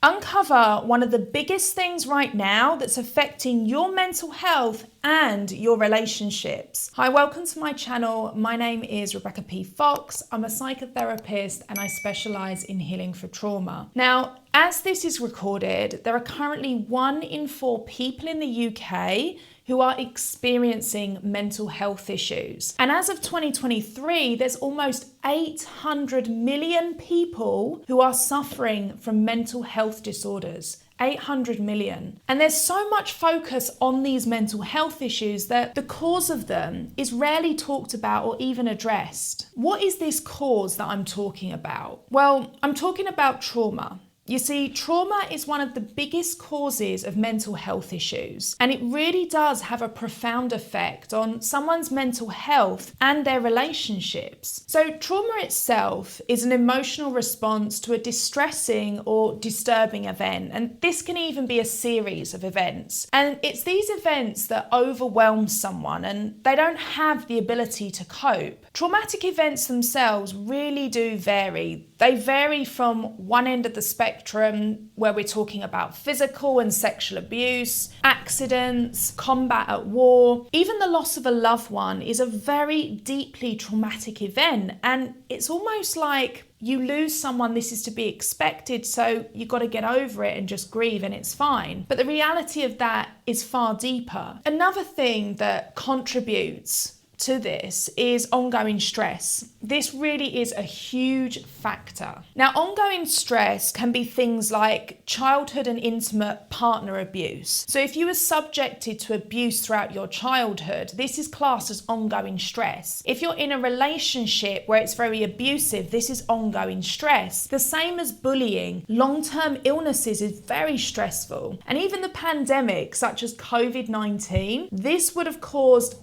Uncover one of the biggest things right now that's affecting your mental health and your relationships. Hi, welcome to my channel. My name is Rebecca P. Fox. I'm a psychotherapist and I specialise in healing for trauma. Now, as this is recorded, there are currently 1 in 4 people in the UK who are experiencing mental health issues. And as of 2023, there's almost 800 million people who are suffering from mental health disorders. 800 million. And there's so much focus on these mental health issues that the cause of them is rarely talked about or even addressed. What is this cause that I'm talking about? Well, I'm talking about trauma. You see, trauma is one of the biggest causes of mental health issues, and it really does have a profound effect on someone's mental health and their relationships. So trauma itself is an emotional response to a distressing or disturbing event, and this can even be a series of events. And it's these events that overwhelm someone and they don't have the ability to cope. Traumatic events themselves really do vary. They vary from one end of the spectrum, where we're talking about physical and sexual abuse, accidents, combat at war. Even the loss of a loved one is a very deeply traumatic event, and it's almost like you lose someone, this is to be expected, so you've got to get over it and just grieve and it's fine. But the reality of that is far deeper. Another thing that contributes to this is ongoing stress. This really is a huge factor. Now, ongoing stress can be things like childhood and intimate partner abuse. So if you were subjected to abuse throughout your childhood, this is classed as ongoing stress. If you're in a relationship where it's very abusive, this is ongoing stress. The same as bullying. Long-term illnesses is very stressful. And even the pandemic, such as COVID-19, this would have caused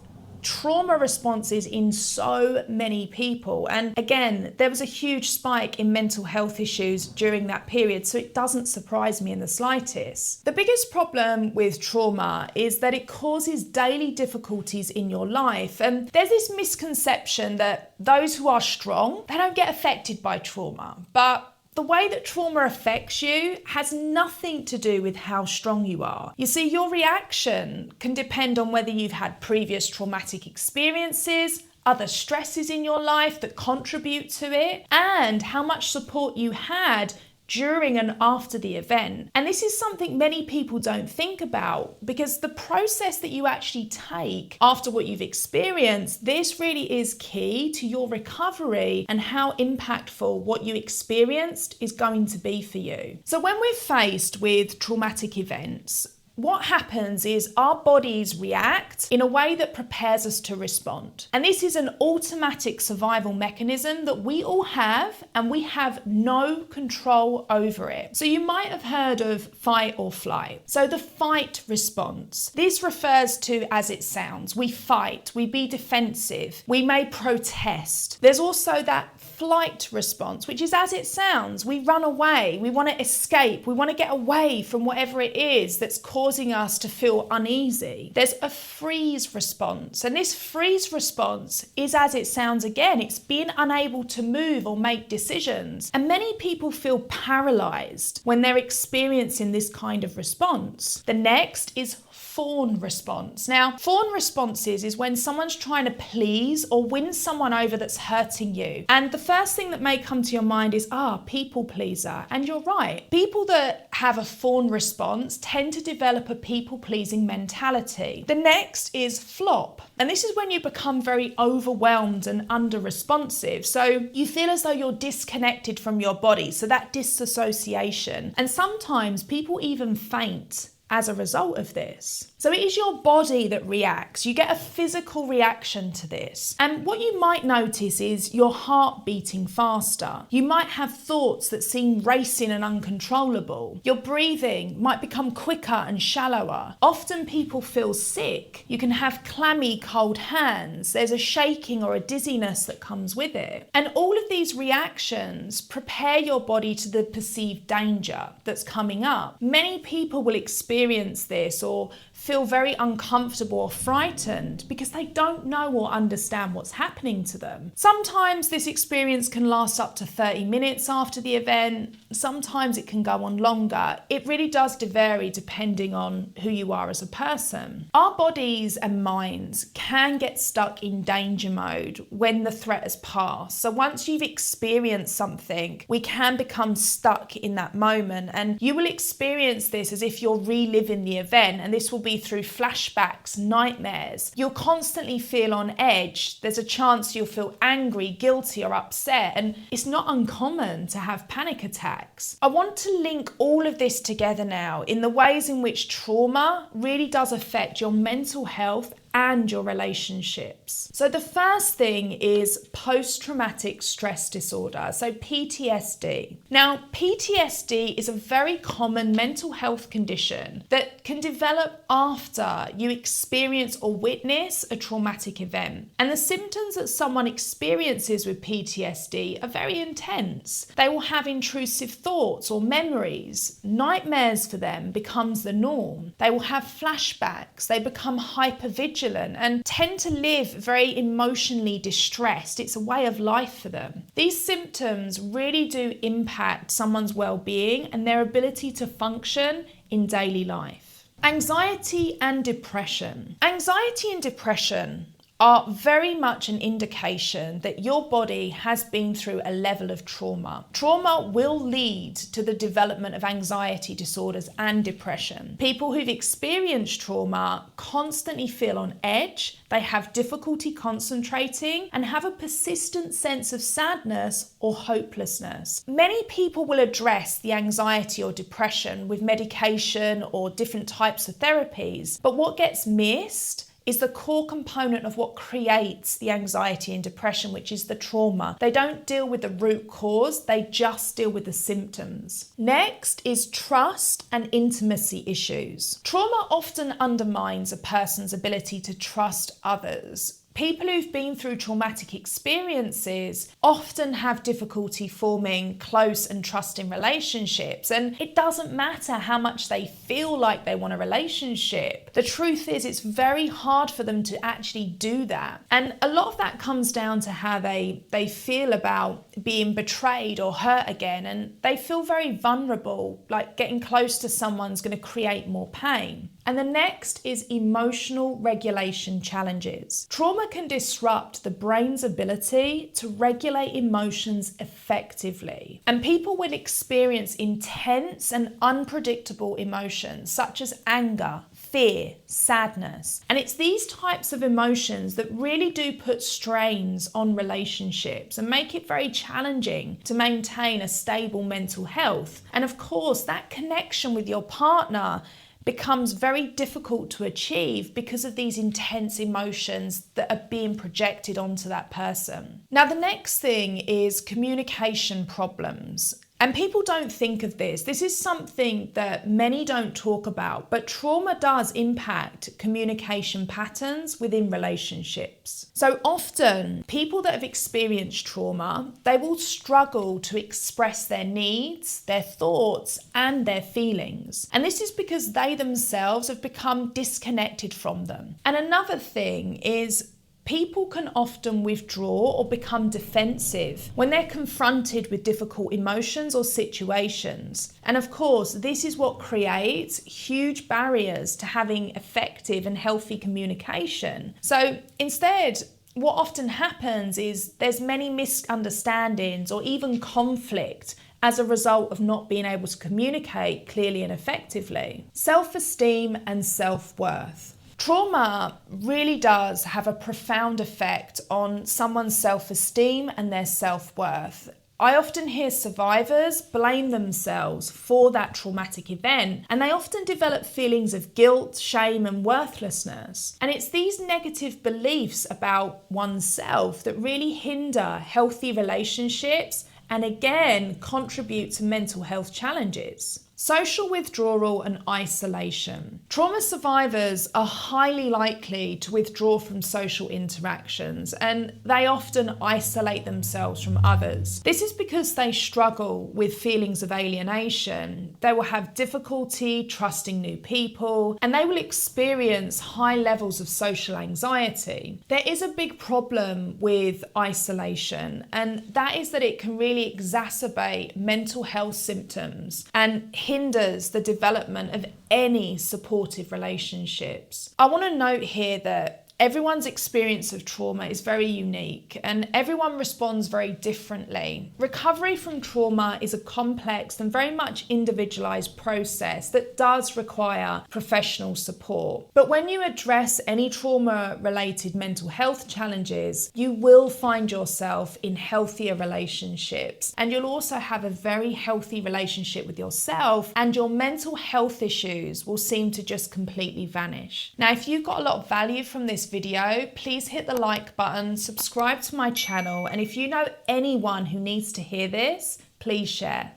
trauma responses in so many people. And again, there was a huge spike in mental health issues during that period, so it doesn't surprise me in the slightest. The biggest problem with trauma is that it causes daily difficulties in your life. And there's this misconception that those who are strong, they don't get affected by trauma. But the way that trauma affects you has nothing to do with how strong you are. You see, your reaction can depend on whether you've had previous traumatic experiences, other stresses in your life that contribute to it, and how much support you had during and after the event. And this is something many people don't think about, because the process that you actually take after what you've experienced, this really is key to your recovery and how impactful what you experienced is going to be for you. So when we're faced with traumatic events, what happens is our bodies react in a way that prepares us to respond. And this is an automatic survival mechanism that we all have, and we have no control over it. So you might have heard of fight or flight. So the fight response, this refers to as it sounds. We fight, we be defensive, we may protest. There's also that flight response, which is as it sounds. We run away, we want to escape, we want to get away from whatever it is that's causing us to feel uneasy. There's a freeze response, and this freeze response is as it sounds again. It's being unable to move or make decisions. And many people feel paralyzed when they're experiencing this kind of response. The next is fawn response. Now, fawn responses is when someone's trying to please or win someone over that's hurting you. And the first thing that may come to your mind is, people pleaser. And you're right. People that have a fawn response tend to develop a people-pleasing mentality. The next is flop. And this is when you become very overwhelmed and under-responsive. So you feel as though you're disconnected from your body. So that disassociation. And sometimes people even faint as a result of this. So it is your body that reacts. You get a physical reaction to this. And what you might notice is your heart beating faster. You might have thoughts that seem racing and uncontrollable. Your breathing might become quicker and shallower. Often people feel sick. You can have clammy, cold hands. There's a shaking or a dizziness that comes with it. And all of these reactions prepare your body to the perceived danger that's coming up. Many people will experience experience this or feel very uncomfortable or frightened because they don't know or understand what's happening to them. Sometimes this experience can last up to 30 minutes after the event. Sometimes it can go on longer. It really does vary depending on who you are as a person. Our bodies and minds can get stuck in danger mode when the threat has passed. So once you've experienced something, we can become stuck in that moment, and you will experience this as if you're reliving the event, and this will be through flashbacks, nightmares. You'll constantly feel on edge. There's a chance you'll feel angry, guilty, or upset, and it's not uncommon to have panic attacks. I want to link all of this together now in the ways in which trauma really does affect your mental health and your relationships. So the first thing is post-traumatic stress disorder, so PTSD. Now, PTSD is a very common mental health condition that can develop after you experience or witness a traumatic event. And the symptoms that someone experiences with PTSD are very intense. They will have intrusive thoughts or memories. Nightmares for them becomes the norm. They will have flashbacks. They become hypervigilant and tend to live very emotionally distressed. It's a way of life for them. These symptoms really do impact someone's well-being and their ability to function in daily life. Anxiety and depression. Anxiety and depression are very much an indication that your body has been through a level of trauma. Trauma will lead to the development of anxiety disorders and depression. People who've experienced trauma constantly feel on edge, they have difficulty concentrating, and have a persistent sense of sadness or hopelessness. Many people will address the anxiety or depression with medication or different types of therapies, but what gets missed is the core component of what creates the anxiety and depression, which is the trauma. They don't deal with the root cause, they just deal with the symptoms. Next is trust and intimacy issues. Trauma often undermines a person's ability to trust others. People who've been through traumatic experiences often have difficulty forming close and trusting relationships, and it doesn't matter how much they feel like they want a relationship. The truth is, it's very hard for them to actually do that. And a lot of that comes down to how they feel about being betrayed or hurt again, and they feel very vulnerable, like getting close to someone's going to create more pain. And the next is emotional regulation challenges. Trauma can disrupt the brain's ability to regulate emotions effectively. And people will experience intense and unpredictable emotions such as anger, fear, sadness. And it's these types of emotions that really do put strains on relationships and make it very challenging to maintain a stable mental health. And of course, that connection with your partner becomes very difficult to achieve because of these intense emotions that are being projected onto that person. Now, the next thing is communication problems. And people don't think of this. This is something that many don't talk about, but trauma does impact communication patterns within relationships. So often, people that have experienced trauma, they will struggle to express their needs, their thoughts, and their feelings. And this is because they themselves have become disconnected from them. And another thing is, people can often withdraw or become defensive when they're confronted with difficult emotions or situations. And of course, this is what creates huge barriers to having effective and healthy communication. So instead, what often happens is there's many misunderstandings or even conflict as a result of not being able to communicate clearly and effectively. Self-esteem and self-worth. Trauma really does have a profound effect on someone's self-esteem and their self-worth. I often hear survivors blame themselves for that traumatic event, and they often develop feelings of guilt, shame, and worthlessness. And it's these negative beliefs about oneself that really hinder healthy relationships and again contribute to mental health challenges. Social withdrawal and isolation. Trauma survivors are highly likely to withdraw from social interactions, and they often isolate themselves from others. This is because they struggle with feelings of alienation. They will have difficulty trusting new people, and they will experience high levels of social anxiety. There is a big problem with isolation, and that is that it can really exacerbate mental health symptoms and hinders the development of any supportive relationships. I want to note here that everyone's experience of trauma is very unique and everyone responds very differently. Recovery from trauma is a complex and very much individualized process that does require professional support. But when you address any trauma-related mental health challenges, you will find yourself in healthier relationships, and you'll also have a very healthy relationship with yourself, and your mental health issues will seem to just completely vanish. Now, if you got a lot of value from this video, please hit the like button, subscribe to my channel, and if you know anyone who needs to hear this, please share.